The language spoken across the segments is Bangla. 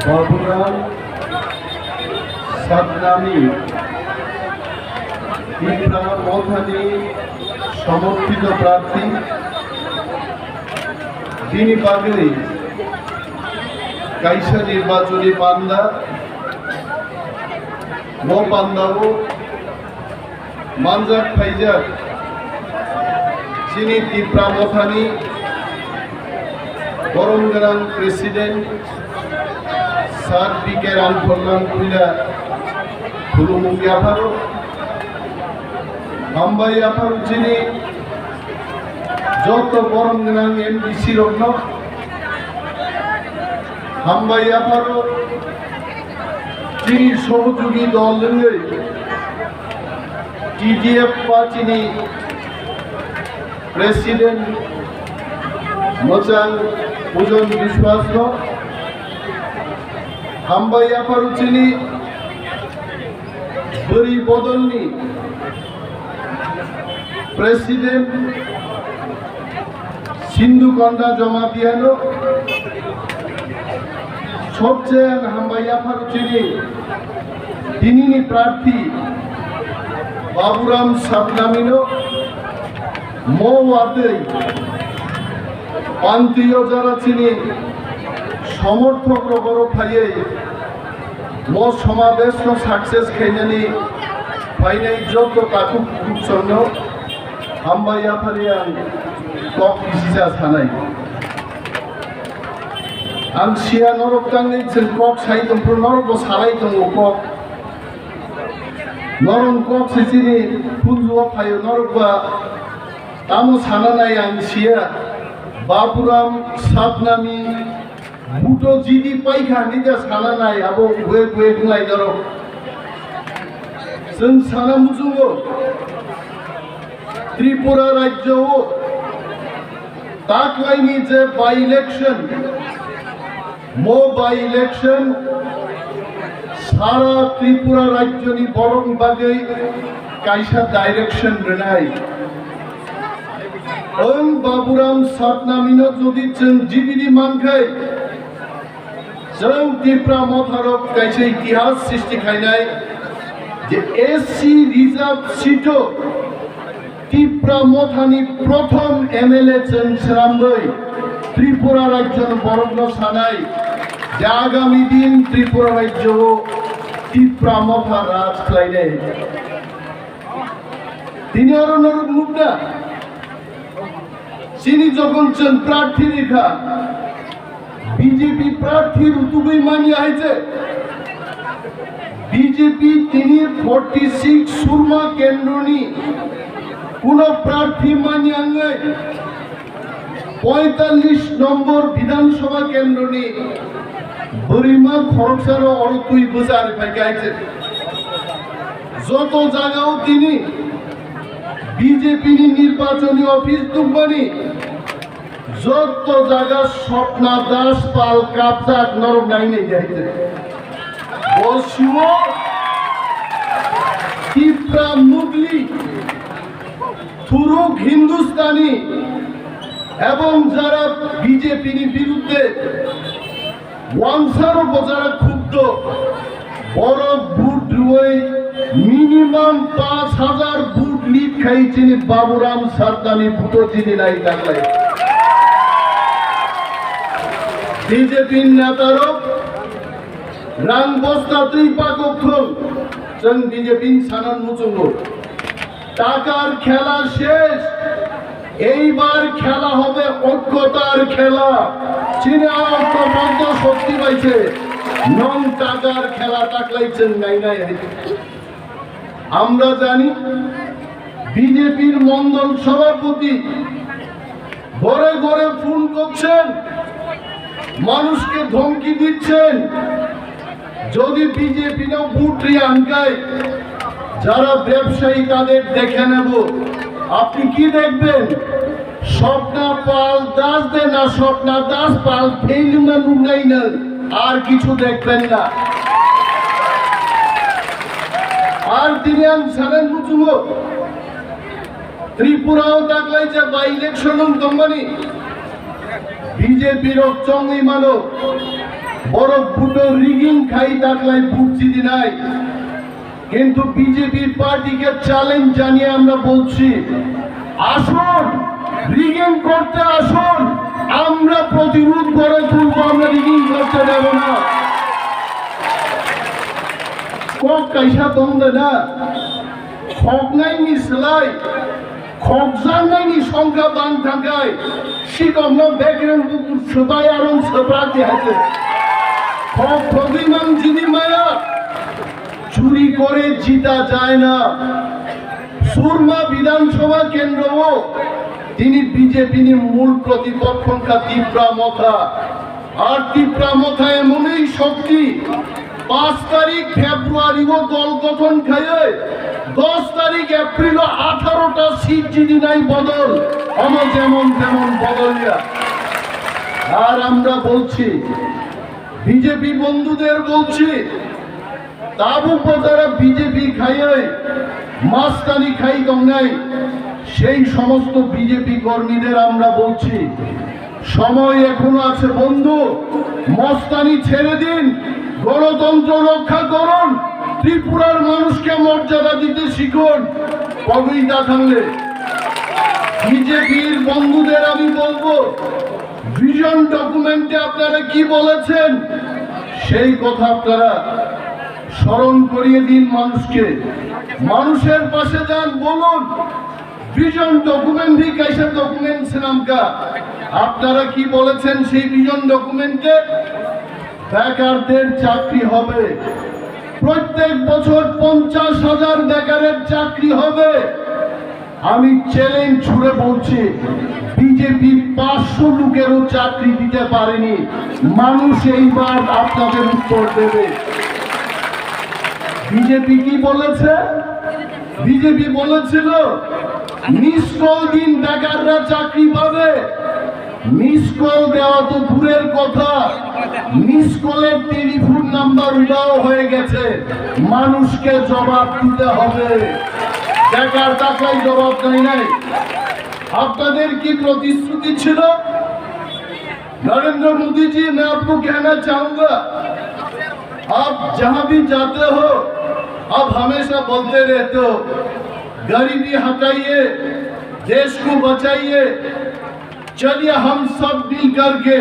বাবুরাম সাতনামি ত্রিপুরা মথানি সমর্থিত প্রার্থী তিনি পাগলি কাইসা নির্বাচনী পান্দা মো পান্দাও মানজাক ফাইজাক চিনি ত্রিপুরা মথানি গরমগ্রাম প্রেসিডেন্ট সাত বিকের আনফরলাম কুইলা ফুলুমুঙ্গি আফারো হাম্বাই আফারো চিনি যত গরমগ্রাম এমডিসি রত্ন হাম্বাই আফারো চিনি সহযোগী দল লঙ্গে টিডিএফ চিনি প্রেসিডেন্ট মোচাং পুজন বিশ্বাস হাম্বাই আফারো চিনি বরি বদলনি প্রেসিডেন্ট সিন্ধুকন্ডা জমা দিয়ানো সবচেয়ে হাম্বাই আফারো চিনি তিনি প্রার্থী বাবুরাম সাবনামিনো মৌয়াতেই পান্তীয় যারা চিনি সমর্থক বড় খাইয়ে মো সমাবেশ সাকসেস খাইনানি ফাইনাই যত কাকু কুচন্ন হাম্বাই আফারিয়ান কক কিসিসা সানাই आं सिया नरक तांगै जों कक साइदों प्र नरक सालाय दङ कक नरम कक सिसिनि फुलजुआ फायो नरकबा तामो सानानाय आं सिया बाबुराम सातनामी बुटो जिदि पाइखा निजा सानानाय आबो गुए गुए बुंलाय नरक जों साना मुजुङो त्रिपुरा राज्यआव ताकलायनि जे बाय इलेक्शन मो बाय इलेक्शन सारा त्रिपुरा राज्यनि बरं बागै कायसा डायरेक्शन रेनाय ओं बाबुराम सातनामिनो जदि जों जिबिनि मानखाय जों त्रिपुरा मथारक कायसा इतिहास सृष्टि खायनाय जे एससी रिजार्व सीटो त्रिपुरा मथानि प्रथम एमएलए जों सोरांबै त्रिपुरा राज्य बरग्न सानाय जे आगामी दिन त्रिपुरा राज्य त्रिपुरा मथा राज खालायनाय তিনি আরো নরক মুখটা চিনি যখন চন প্রার্থী রেখা বিজেপি প্রার্থীর উতুবই মানিয়ে হয়েছে বিজেপি তিনি 46 সুরমা কেন্দ্রনি কোন প্রার্থী মানিয়ে আঙ্গাই 45 নম্বর বিধানসভা কেন্দ্রনি বরিমা খরচার অর 2 বছর পাইছে যত জায়গাও তিনি বিজেপি নির্বাচনী অফিস দুবানি যত জায়গা স্বপ্না দাস পাল কাপচাক নরক নাইনে যাইছে বসুও ত্রিপুরা মুগলি তুরুক হিন্দুস্তানি এবং যারা বিজেপির বিরুদ্ধে ওয়াংসারও যারা ক্ষুব্ধ বড় বুট রুই মিনিমাম 5000 বুট লিড খাইছেন বাবুরাম সাতনামি বুটো চিনি নাই থাকলে বিজেপির নেতারও রাং বস্তাতেই পাকক্ষণ जों বিজেপির সানান মুচুঙ্গ টাকার খেলা শেষ এইবার খেলা হবে ঐক্যতার খেলা চীনে ঐক্যবদ্ধ শক্তি পাইছে নং টাকার খেলা টাকলাইছেন নাই নাই আমরা জানি বিজেপির মন্ডল সভাপতি ঘরে ঘরে ফোন করছেন মানুষকে ধমকি দিচ্ছেন যদি বিজেপি না বুটরি আনকায় যারা ব্যবসায়ী তাদের দেখে নেব আপনি কি দেখবেন স্বপ্না পাল দাস দে না স্বপ্না দাস পাল ফেল না নুনাই না আর কিছু দেখবেন না আর তিনি সারেন বুঝুব ত্রিপুরাও থাকলাই যে বাই ইলেকশন দম্বানি বিজেপির চঙ্গি মানো বড় ফুটো রিগিং খাই তাকলাই বুঝছি নাই, কিন্তু বিজেপি পার্টিকে চ্যালেঞ্জ জানিয়ে আমরা বলছি, আসুন রিগিং করতে আসুন, আমরা প্রতিরোধ করে তুলব, আমরা রিগিং করতে দেব না। কক কাইসা দন্দে না খক নাই নি সেলাই খক জান নাই নি সংখ্যা বাং থাকায় শিকম ব্যাকরণ সবাই আরো সবাতে আছে খক প্রতিমান যিনি মায়া চুরি করে জিতা যায় না। সুরমা বিধানসভা কেন্দ্র তিনি বিজেপির মূল প্রতিপক্ষকা তীব্রা মথা, আর তীব্রা মথা এমনই শক্তি 5 তারিখ ফেব্রুয়ারি ও দল গঠন খায় 10 তারিখ এপ্রিল 18টা সিট জিতি নাই বদল আমার যেমন তেমন বদলিয়া। আর আমরা বলছি বিজেপি বন্ধুদের বলছি, তাবু যারা বিজেপি খাইয়ে মাস্তানি খাই নাই সেই সমস্ত বিজেপি কর্মীদের আমরা বলছি, সময় এখনো আছে বন্ধু, মস্তানি ছেড়ে দিন, গণতন্ত্র রক্ষা করুন, ত্রিপুরার মানুষকে মর্যাদা দিতে শিখুন। কবিতা থাকলে বিজেপির বন্ধুদের আমি বলবো, ভিশন ডকুমেন্টে আপনারা কি বলেছেন সেই কথা আপনারা স্মরণ করিয়ে দিন মানুষকে, মানুষের পাশে যান, বলুন ভিশন ডকুমেন্ট ही कैसे डॉक्यूमेंट से नाम का আপনারা কি বলেছেন সেই ভিশন ডকুমেন্টে? বেকারদের চাকরি হবে, প্রত্যেক বছর 50,000 বেকারের চাকরি হবে। আমি চ্যালেঞ্জ ছুড়ে বলছি, বিজেপি 500 লোকেরও চাকরি দিতে পারেনি, মানুষ এইবার আপনাদের উত্তর দেবে। বিজেপি কি বলেছে? বিজেপি বলেছিল মিস কল দিন বেকাররা চাকরি পাবে। মিস কল দেওয়া তো দূরের কথা, মিস কলের টেলিফোন নাম্বার উধাও হয়ে গেছে, মানুষকে জবাব দিতে হবে। বেকার টাকায় জবাব দেয় নাই। আপনাদের কি প্রতিশ্রুতি ছিল? नरेंद्र मोदी जी, मैं आपको कहना चाहूंगा, आप जहां भी जाते हो आप हमेशा बोलते रहते हो गरीबी हटाइए, देश को बचाइए, चलिए हम सब मिल करके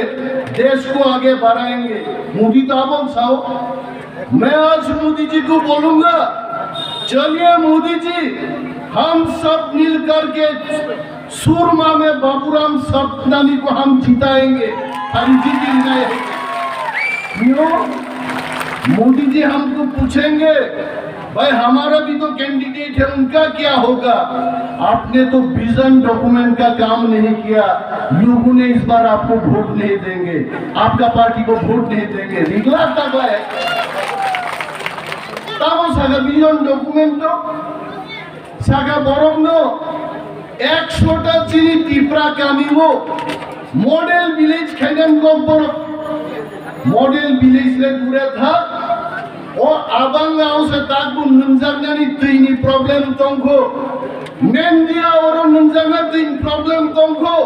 देश को आगे बढ़ाएंगे। मोदी तो आप साओ, मैं आज मोदी जी को बोलूंगा, चलिए मोदी जी हम सब मिल करके सुरमा में बाबूराम सपनानी को हम जिताएंगे। क्यों? मोदी जी हमको पूछेंगे भाई हमारा भी तो कैंडिडेट है, उनका क्या होगा? आपने तो विजन डॉक्यूमेंट का काम नहीं किया, लोगों ने इस बार आपको वोट नहीं देंगे, आपका पार्टी को वोट नहीं देंगे। निकला तक है तामो सागा विजन डॉक्यूमेंट सागा बरम 100টা চিনি টিপরা কামিব মডেল ভিলেজ খাইনান গব্বর মডেল ভিলেজ রে দূরে থাক ও আবাঙ্গা আউসে তাকবু নংজাগনানি তৈনি প্রবলেম তংখো নেন্দিয়া ওর নংজাগনা তিন প্রবলেম তংখো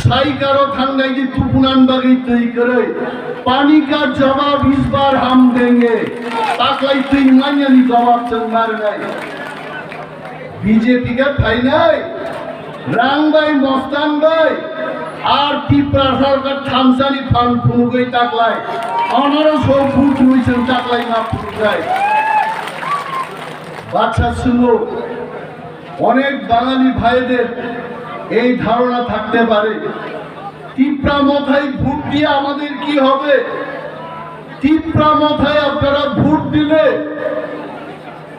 সাইকারো থাংনাই দি তুপুনান বাগি তৈ করে पानी का जवाब इस बार हम देंगे। ताकलाई तीन मान्यानी जवाब चल मार गए बीजेपी का फाइनल रांग भाई मस्तान भाई আর ত্রিপুরা সরকার থামসানি ফান্ড ফুনুগই তাকলাই অনারো সব ফুট হইছেন তাকলাই না ফুট যায়। বাচ্চা শুনো, অনেক বাঙালি ভাইদের এই ধারণা থাকতে পারে ত্রিপুরা মাথায় ভোট দিয়ে আমাদের কি হবে। ত্রিপুরা মাথায় আপনারা ভোট দিলে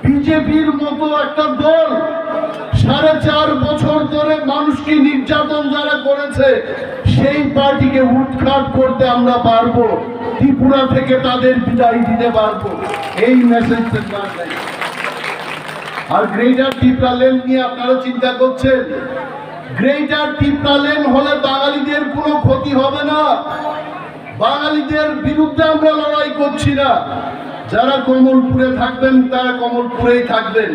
বিজেপির মতো একটা দল 4.5 বছর ধরে মানুষকে নির্যাতন যারা করেছে সেই পার্টিকে উৎখাত করতে আমরা পারবো, ত্রিপুরা থেকে তাদের বিদায় দিতে পারবো। এই মেসেজটা চাই। আর গ্রেটার ত্রিপুরা ল্যান্ড নিয়ে আপনারা চিন্তা করছেন, গ্রেটার ত্রিপুরা ল্যান্ড হলে বাঙালিদের কোনো ক্ষতি হবে না। বাঙালিদের বিরুদ্ধে আমরা লড়াই করছি না। যারা কমলপুরে থাকবেন তারা কমলপুরেই থাকবেন,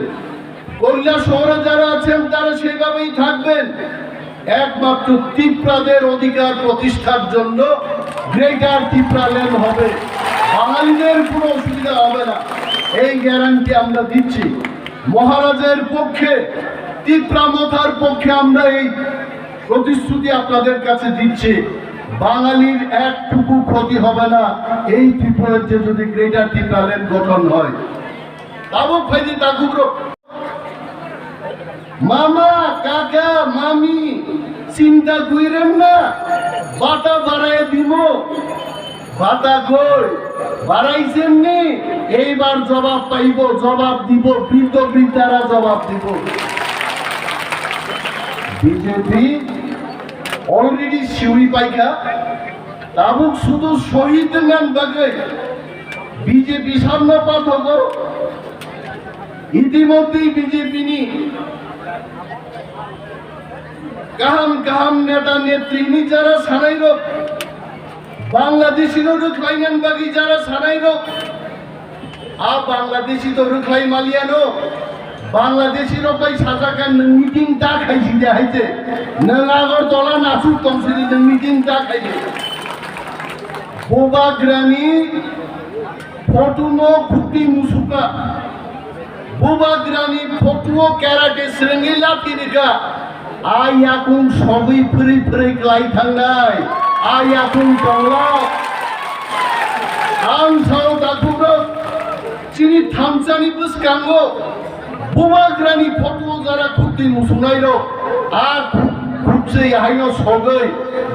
কৈলা শহরে যারা আছেন তারা সেভাবেই থাকবেন। একমাত্র ত্রিপুরাদের অধিকার প্রতিষ্ঠার জন্য গ্রেটার ত্রিপুরাল্যান্ড হবে, বাঙালিদের কোনো অসুবিধা হবে না, এই গ্যারান্টি আমরা দিচ্ছি। মহারাজের পক্ষে, ত্রিপুরা মথার পক্ষে আমরা এই প্রতিশ্রুতি আপনাদের কাছে দিচ্ছি, বাঙালির একটুকু ক্ষতি হবে না এই ত্রিপুরার যে যদি গ্রেটার ত্রিপুরাল্যান্ড গঠন হয়। তাবুক ভাইজি তাকুব্রো মামা কাকা মামি চিন্তা কইরেন না, বাটা বাড়ায় দিব, বাটা কই বাড়াইছেন নি, এইবার জবাব পাইব, জবাব দিব, বৃদ্ধ বৃদ্ধারা জবাব দিব। বিজেপি অলরেডি শিউরি পাইকা তাবুক শুধু শহীদ নেন বাগে বিজেপি সামনে পাঠক ইতিমধ্যেই বিজেপি নি কাহাম কাহাম নেতা নেত্রী যারা সানাইল বাংলাদেশি রুখলাইনেন বাগি যারা সানাইল আ বাংলাদেশি তো রুখলাই মালিয়ানো বাংলাদেশি রকম সাজাকার মিটিং তা খাইছি দেখাইছে নাগর দলা নাচুক কমসিদি মিটিং তা খাইছে বোবাগ্রানি ফটুনো খুঁটি মুসুকা বোবাগ্রানি ফটুও ক্যারাটে শ্রেণী লাফিরিকা আই এখন সবই ফ্রি ফ্রি লাই থাঙ্গাই আই এখন দলা আম সাও দাকুব্রো চিনি থামচানি বুসকাঙ্গো বোবাগ্রানি ফটুও যারা খুঁটি মুসুনাইল আর খুঁজছে হাইনো সগৈ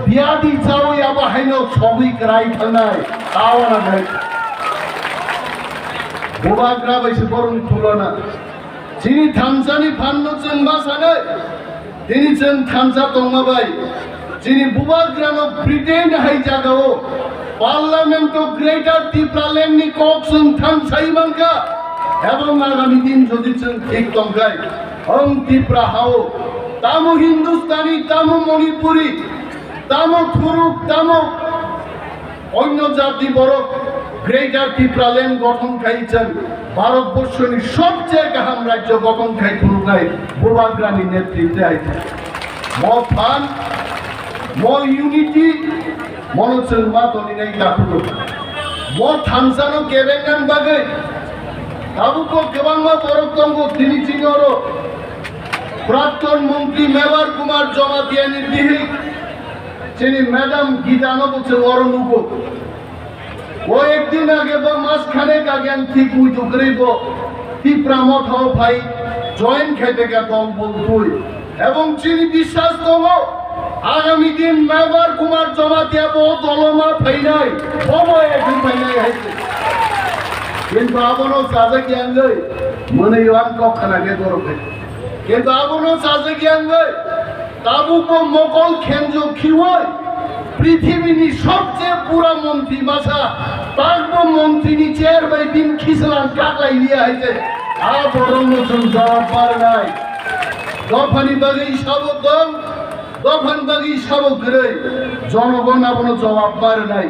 বিয়াদি চাও আবার হাইনো সবই ক্রাই থাঙ্গাই তাও না ভাই বোবাগ্রা বেশি বরং তুলনা চিনি থামচানি ফান্ন চেনবা সানে তিনি চেন থামচা তঙ্গাবাই যিনি বুবাগ্রানো ব্রিটেন হাই জাগাও পার্লামেন্ট গ্রেটার ত্রিপুরাল্যান্ড নি ককসন থামসাই মানকা এবং আগামী দিন যদি চেন ঠিক তঙ্গাই অং ত্রিপুরা হাও তামো হিন্দুস্তানি তামো মণিপুরি তামো থুরুক তামো অন্য জাতি বড় গ্রেটার ত্রিপুরাল্যান্ড গঠন খাইছেন ভারতবর্ষের সবচেয়ে কাহাম রাজ্য গঠন খাই তুলনায় বোবাগ্রানি নেতৃত্বে আইছে মো ফান মো ইউনিটি মনোচেন মা তনি নাই কাকুলো মো থামসানো কেবেঙ্গান বাগে তাবুকো কেবাংমা বরকতঙ্গ তিনি চিনরো প্রাক্তন মন্ত্রী মেবার কুমার জমাতিয়ানির দিহি যিনি ম্যাডাম গীতানো বলছে অরণুগো ও একদিন আগে বা মাসখানেক আগে আমি ঠিক উইতো করিব ত্রিপুরা মথাও ভাই জয়েন্ট খেতে দল বলতুই এবং চিনি বিশ্বাস তম আগামী দিন মেবার কুমার জমাতিয়া বহু দলমা ফাইনাই সময় এখন ফাইনাই হয়েছে কিন্তু আবনো সাজে জ্ঞান গই মনে ইমান কখানাকে দরবে কিন্তু আবনো সাজে জ্ঞান গই তাবুকো মকল খেঞ্জো খিওয় পৃথিবীর সবচেয়ে পুরা মন্ত্রী মাসা পার্ব মন্ত্রী চেয়ার বাই দিন খিসলাম কাকলাই নিয়ে আইছে আর বরং নতুন জবাব পার নাই দফানি বাগি সাবদম দফান বাগি সাবগ্রে জনগণ আপন জবাব পার নাই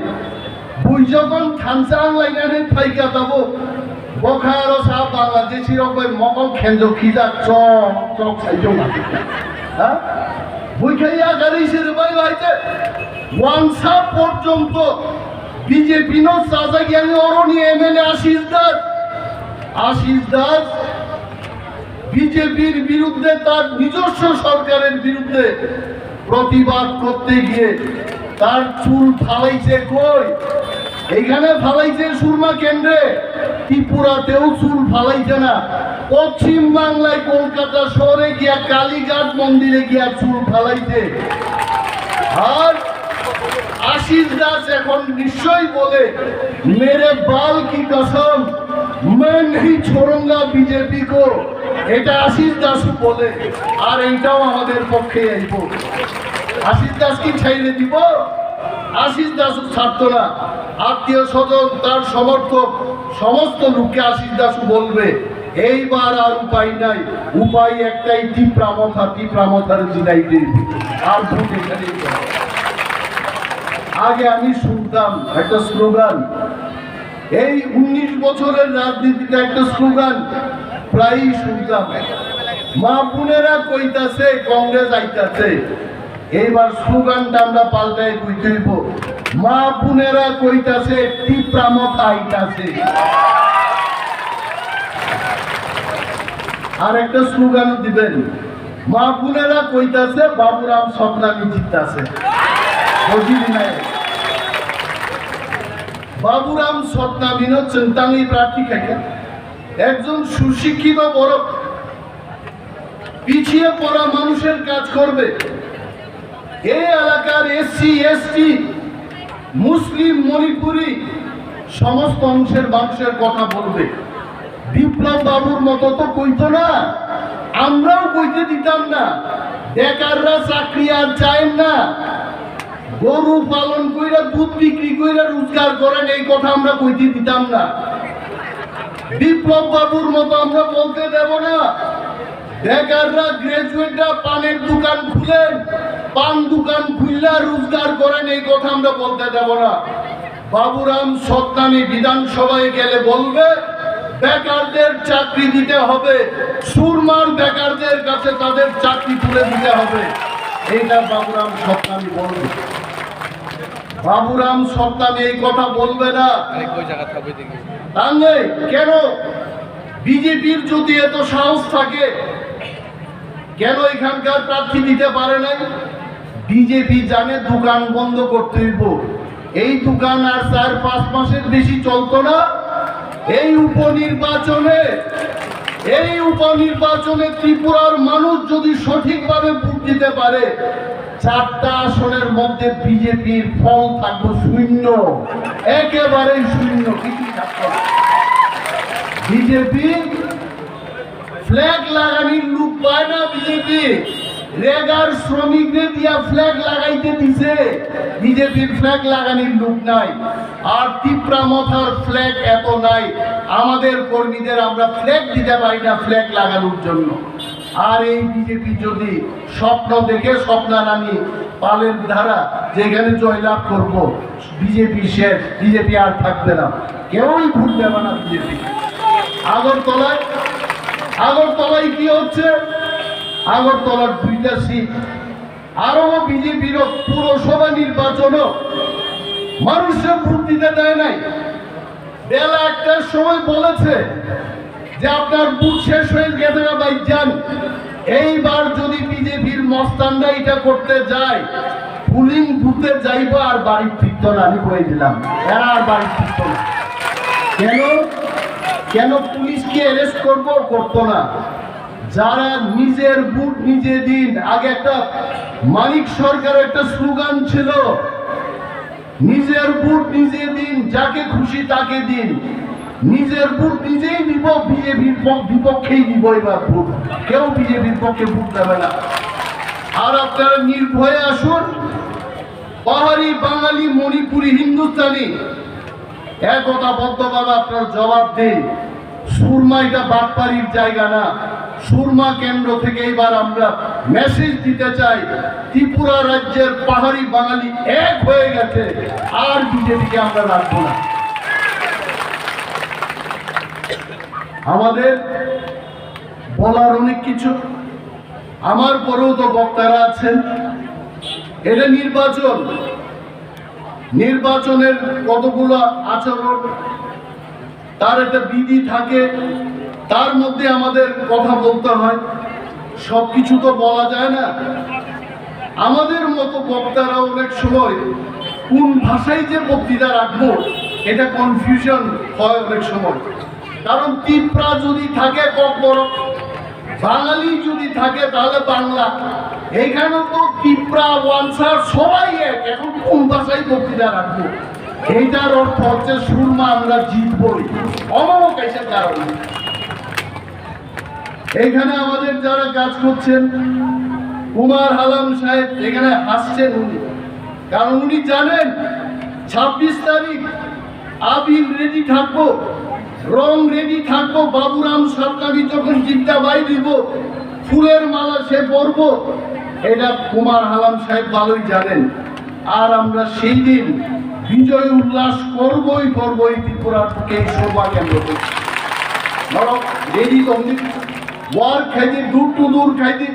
বুই যখন খানসা আংলাইনানে ফাইকা যাবো বখার সা বাংলাদেশি রকম মকল খেঞ্জো খিজা চক চক সাইজো মাটি হ্যাঁ বুই খাইয়া গাড়ি সেরে বাই হইছে ওয়ানসা পর্যন্ত বিজেপি নো সাজা জ্ঞানী অরণি এমএলএ আশিস দাস বিজেপির বিরুদ্ধে তার নিজস্ব সরকারের বিরুদ্ধে প্রতিবাদ করতে গিয়ে তার চুল ফালাইছে কই এইখানে ফালাইছে সুরমা কেন্দ্রে ত্রিপুরাতেও চুল ফালাইছে না পশ্চিম বাংলায় কলকাতা শহরে গিয়া কালীঘাট মন্দিরে গিয়া চুল ফালাইছে আর आशीष दास এখন নিশ্চয়ই বলে मेरे बाल की कसम मैं नहीं छोड़ूंगा बीजेपी को এটা আশিস দাস বলে আর এইটাও আমাদের পক্ষে আইব আশিস দাস কি ছাইরে দিব আশিস দাস ছাড়তো না আত্মীয় স্বজন তার সমর্থক সমস্ত লোককে আশিস দাস বলবে এইবার আর উপায় নাই উপায় একটাই ত্রিপুরামথার জিতাইতে আর ভোট এখানেই আগে আমি শুনতাম একটা স্লোগান এই 19 বছরের রাজনীতিতে একটা স্লোগান প্রায়ই শুনতাম মা বোনেরা কইতাছে কংগ্রেস আইতাছে এইবার স্লোগানটা আমরা পাল্টাই কইতেইব, মা বোনেরা কইতাছে টিপ্রামত আইতাছে। আর একটা স্লোগান দিবেন, মা বোনেরা কইতাছে বাবুরাম স্বপ্নামি জিততাছে। বুঝিনি নাই বাবুরাম স্বপ্নামিন চিন্তানি প্রার্থী থেকে একজন সুশিক্ষিত বড় পিছিয়ে পড়া মানুষের কাজ করবে। এই এলাকার এসসি এসটি মুসলিম মণিপুরি সমস্ত অংশের মানুষের কথা বলবে। বিপ্লব বাবুর মতো তো কইতো না, আমরাও কইতে দিতাম না। বেকাররা চাকরি আর চায় না, গরু পালন কইরা দুধ বিক্রি কইরা রোজগার করেন, এই কথা আমরা কইতে দিতাম না। বিপ্লব বাবুর মতো আমরা বলতে দেব না। বেকাররা গ্রাজুয়েটরা পানের দোকান খুলেন, পান দোকান খুললা রোজগার করেন, এই কথা আমরা বলতে দেব না। বাবুরাম সত্তানি বিধানসভায় গেলে বলবে বেকারদের চাকরি দিতে হবে, সুরমার বেকারদের কাছে তাদের চাকরি তুলে দিতে হবে। এইটা বাবুরাম সত্তানি বলবে। বাবুরাম সত্তানি এই কথা বলবে না। তাহলে কেন বিজেপির যদি এত সাহস থাকে, কেন এখানকার প্রার্থী দিতে পারে নাই? বিজেপি জানে দোকান বন্ধ করতে হইব। এই দোকান আর 4-5 মাসের বেশি চলতো না। এই উপনির্বাচনে ত্রিপুরার মানুষ যদি সঠিকভাবে ভোট দিতে পারে, 4টা আসনের মধ্যে বিজেপির ফল থাকবে শূন্য, একেবারেই শূন্য, কিছুই থাকবে না। বিজেপি ফ্ল্যাগ লাগানির লোক পায় না। বিজেপি রেগার শ্রমিকদের দিয়া ফ্ল্যাগ লাগাইতে দিছে, বিজেপির ফ্ল্যাগ লাগানির লোক নাই। আর টিপ্রামথার ফ্ল্যাগ এত নাই, আমাদের কর্মীদের আমরা ফ্ল্যাগ দিতে পারি না ফ্ল্যাগ লাগানোর জন্য। আর এই বিজেপি যদি স্বপ্ন দেখে স্বপ্নারানী পালের ধারা যেখানে জয়লাভ করব, বিজেপি শেষ, বিজেপি আর থাকবে না, কেউই ভোট দেবে না বিজেপি। আগরতলায় কি হচ্ছে? আগরতলার 2টা সিট, আরো বিজেপির পুরসভা নির্বাচনও মানুষের ভোট দিতে দেয় নাই। বেলা 1টার সময় বলেছে যে আপনার ভোট শেষ হয়ে গেছে না ভাই যান। এইবার যদি বিজেপির মস্তানরা এটা করতে যায়, পুলিং বুথে যাইব আর বাড়ি ফিরত না। আমি কয়ে দিলাম এরা আর বাড়ি ফিরত না। কেন পুলিশকে অ্যারেস্ট করতো না? যারা নিজের ভোট নিজে দিন। আগে একটা মানিক সরকার একটা স্লোগান ছিল, নিজের ভোট নিজে দিন, যাকে খুশি তাকে দিন। নিজের ভোট নিজেই দিব, বিজেপির বিপক্ষেই দিব। এবার ভোট কেউ বিজেপির পক্ষে ভোট দেবে না। আর আপনারা নির্ভয়ে আসুন, পাহাড়ি, বাঙালি, মণিপুরি, হিন্দুস্তানি একতাবদ্ধভাবে আপনার জবাব দিন। সুরমা এটা বাটপাড়ির জায়গা না। সুরমা কেন্দ্র থেকে এবার আমরা মেসেজ দিতে চাই, ত্রিপুরা রাজ্যের পাহাড়ি বাঙালি এক হয়ে গেছে, আর বিজেপিকে আমরা রাখবো না। আমাদের বলার অনেক কিছু, আমার পরেও তো বক্তারা আছেন। এটা নির্বাচনের কতগুলো আচরণ, তার একটা বিধি থাকে, তার মধ্যে আমাদের কথা বলতে হয়। সবকিছু তো বলা যায় না। আমাদের মতো বক্তারা অনেক সময় কোন ভাষায় যে বক্তৃতা রাখবো এটা কনফিউশন হয় অনেক সময়। কারণ ত্রিপুরা যদি থাকে বড়, বাঙালি যদি থাকে তাহলে বাংলা। এইখানে তো ত্রিপুরা ওয়ানসার সবাই এক, এখন কোন ভাষায় বক্তৃতা রাখবো? এইটার অর্থ হচ্ছে সুরমা আমরা জিতবই, অমকাইসের কারণে। এখানে আমাদের যারা কাজ করছেন, কুমার হালাম সাহেব এখানে হাসছেন উনি, কারণ উনি জানেন 26 তারিখ আবির রেডি থাকবো, রং রেডি থাকবো। বাবুরাম সরকারি যখন জিদ্দা বাই দিব, ফুলের মালা সে পরবো, এটা কুমার হালাম সাহেব ভালোই জানেন। আর আমরা সেই দিন বিজয় উল্লাস করবই ত্রিপুরার থেকে এই শোভা কেন্দ্র থেকে। রেডি তো ওয়ার খাইতে দূর টু দূর খাইতে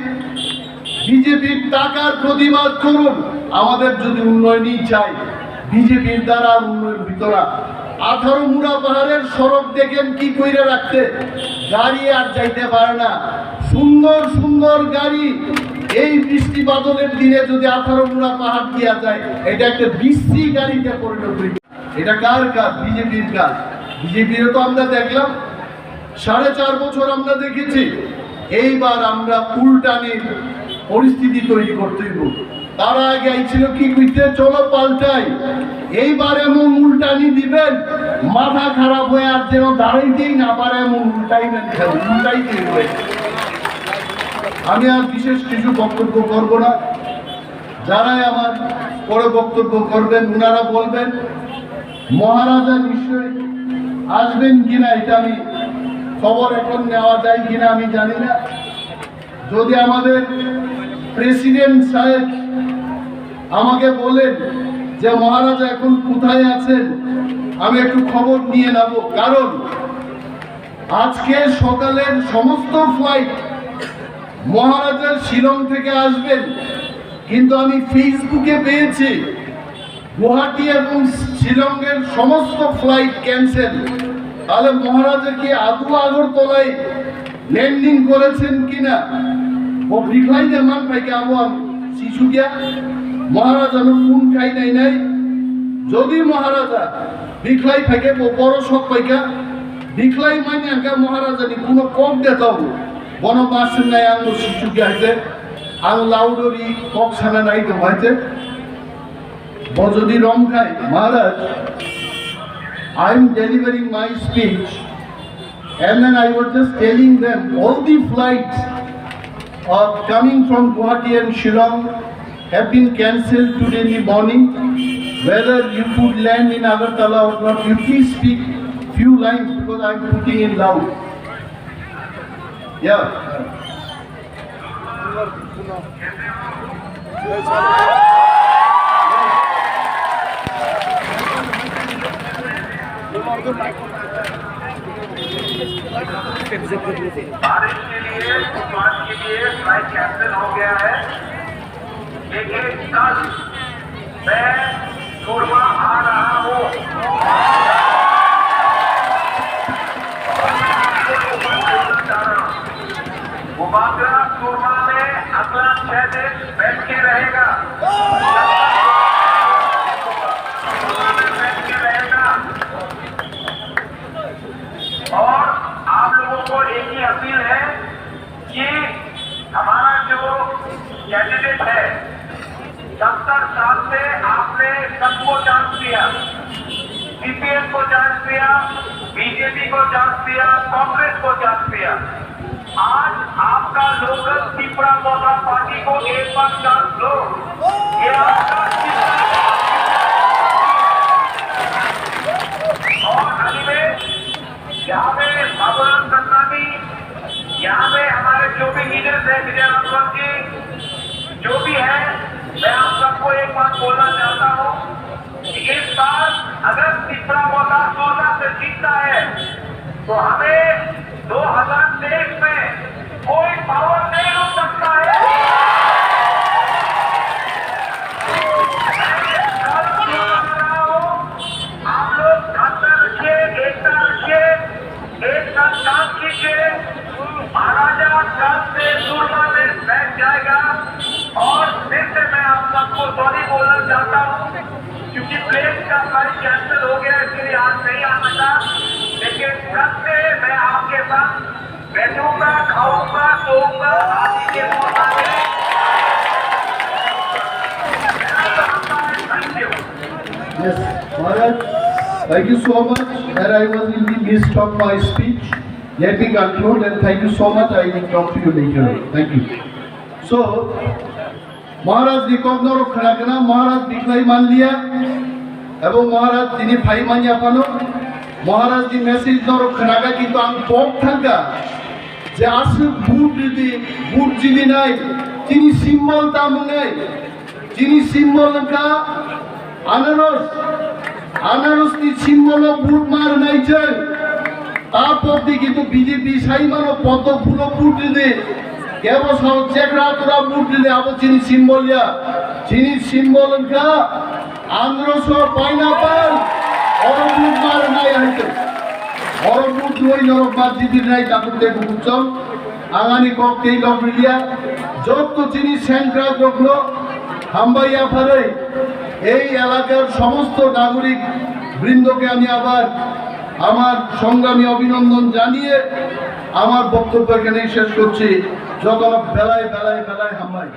বিজেপির টাকার প্রতিবাদ করুন। আমাদের যদি উন্নয়নই চাই, বিজেপির দ্বারা উন্নয়ন হইত না। 18 মুড়া পাহাড়ের সড়ক দেখেন কি কইরা রাখতে, গাড়ি আর যাইতে পারে না। সুন্দর সুন্দর গাড়ি এই বৃষ্টি বাদলের দিনে যদি 18 মুড়া পাহাড় দিয়া যায়, এটা একটা বৃষ্টি গাড়িতে পরিণত হইবে। এটা কার কাজ? বিজেপির কাজ। বিজেপিরও তো আমরা দেখলাম 4.5 বছর আমরা দেখেছি। এইবার আমরা উল্টানির পরিস্থিতি তৈরি করতে হইব। তারা আগে আইছিল কি কইতে, চলো পাল্টাই। এইবার এমন উল্টানি দিবেন মাথা খারাপ হয়ে আর যেন দাঁড়াইতেই না পারে এমন উল্টাইবেন, উল্টাইতেই হবে। আমি আর বিশেষ কিছু বক্তব্য করব না। যারাই আমার পরে বক্তব্য করবেন ওনারা বলবেন। মহারাজা নিশ্চয়ই আসবেন কিনা এটা আমি খবর এখন নেওয়া যায় কিনা আমি জানি না। যদি আমাদের প্রেসিডেন্ট সাহেব আমাকে বলেন যে মহারাজা এখন কোথায় আছেন, আমি একটু খবর নিয়ে নেব। কারণ আজকে সকালের সমস্ত ফ্লাইট মহারাজার শিলং থেকে আসবেন, কিন্তু আমি ফেসবুকে পেয়েছি গুয়াহাটি এবং শিলংয়ের সমস্ত ফ্লাইট ক্যান্সেল। তাহলে মহারাজা কি আদৌ আগরতলায় ল্যান্ডিং করেছেন কিনা? ও বিখলাই দেমান পাইকে আমার শিশু গিয়া মহারাজা কোন খাই নাই। যদি মহারাজা বিখলাই থাকে বড় শখ পাইকা বিখলাই মানে আঙ্কা মহারাজা নি কোনো কক দেখাও বনবাস নাই আঙ্গ শিশু গিয়া হইতে আং লাউডরি কক ছানা নাই তো হইতে যদি রম খায়। মহারাজ, I am delivering my speech and then I was just telling them all the flights of coming from Guwahati and Shillong have been cancelled today in the morning. Whether you could land in Agartala or not, you please speak few lines because I am putting in loud. Yeah. बारिश के लिए तूफान के लिए फ्लाइट कैंसिल हो गया है, लेकिन कल मैं सुरमा आ रहा हूँ। मुबागरा सुरमा में अगला 6 दिन बैठ के रहेगा। और आप लोगों को एक ही अपील है कि हमारा जो कैंडिडेट है 70 साल से आपने सबको चांस दिया, सीपीएम को चांस दिया, बीजेपी को चांस दिया, कांग्रेस को चांस दिया। आज आपका लोकल त्रिपुरा मोदा पार्टी को एक बार चांस दो। ये आपका और अनिमेश, यहाँ पे बाबूराम सन्नानी, यहाँ पे हमारे जो भी लीडर्स हैं, विजय राघवन जी, जो भी है, मैं आप सबको एक बात बोलना चाहता हूँ कि इस बार अगर त्रिपुरा मोदा 16 से जीतता है तो हमें 2023 में कोई पावर नहीं रोक सकता है। आप लोग खातर रखिए, एकता रखिए, एक साथ काम कीजिए। महाराजा कल से सुरमा में बैठ जाएगा। और फिर से मैं आप सबको सॉरी बोलना चाहता हूँ क्योंकि प्लेन का फ्लाइट कैंसिल हो गया, इसलिए आज नहीं आना था। लेकिन कल से मैं आपके साथ बैठूंगा, खाऊंगा, सोऊंगा, आपके thank you. Yes, Maharaj, thank you so much that I was in the midst of my speech. Let me conclude and thank you so much. I will talk to you later. Thank you. So, Maharaj Nikogno Khanakana, Maharaj Biklai मान लिया, एवं Maharaj जिन्हें भाई मानिया पानो, Maharaj जी मैसेज नोरो खनाका की तो आंग पॉप थंगा, जासु बूट जिनी नाई, जिनी सिंबल तामु नाई, जिनी सिंबल का আনারস নি সিম্বল বুট মার নাইছেন তারপর দেখি তো বিজেপি সাই মানো পদ্ম ফুল বুট দিতে কেবল চেকরা তোরা বুট দিলে আবার চিনি সিম্বল চিনি সিম্বল আন্দ্রশো পাইনাপেল অরবুট মার নাই হইতে অরবুট দুই নরক মার জিদির নাই তাকুতে বুকচম আগানি ককতেই লকরিয়া যত চিনি সেন্ট্রা যখন হাম্বাইয়া ফারে এই এলাকার সমস্ত নাগরিক বৃন্দকে আমি আবার আমার সংগ্রামী অভিনন্দন জানিয়ে আমার বক্তব্য এখানেই শেষ করছি। যত বেলায় বেলায় বেলায় হাম্বাই।